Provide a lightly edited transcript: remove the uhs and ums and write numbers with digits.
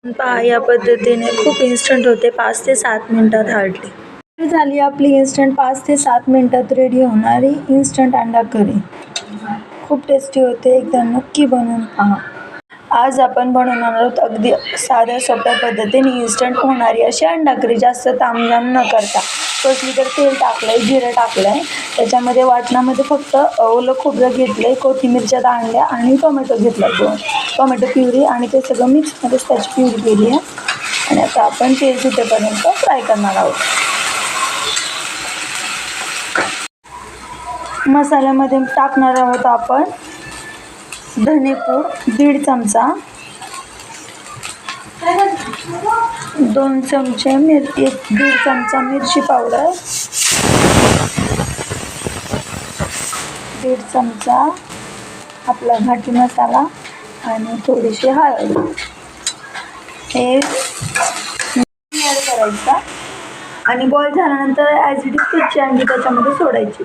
पहा या पद्धतीने खूप इन्स्टंट होते, 5 ते 7 मिनिटात हार्डली झाली आपली इन्स्टंट 5 ते 7 मिनिटात रेडी होणारी इन्स्टंट अंडा करी. खूप टेस्टी होते, एकदा नक्की बनवून पहा. आज आपण बनवणार आहोत अगदी साध्या सोप्या पद्धतीने इन्स्टंट होणारी अशी अंडा करी. जास्त तामझाम न करता. फर्स्टली तर तेल टाकलंय, जिरं टाकलंय, त्याच्यामध्ये वाटणामध्ये फक्त ओलं खोबरं घेतलंय, कोथिंबीरच्या दांड्या आणि टोमॅटो घेतला, 2 टोमॅटो प्युरी, आणि ते सगळं मिक्समध्येच त्याची प्युरी केली आहे. आणि आता आपण तेल सुटेपर्यंत फ्राय करणार आहोत. मसाल्यामध्ये टाकणार आहोत आपण धनेपूड 1.5 चमचा, 2 चमचे 1.5 चमचा मिरची पावडर, 1.5 चमचा आपला घाटी मसाला आणि थोडीशी हळद. हे ॲड करायचा आणि बॉईल झाल्यानंतर ॲज इट इज कच्ची अंडी त्याच्यामध्ये सोडायची.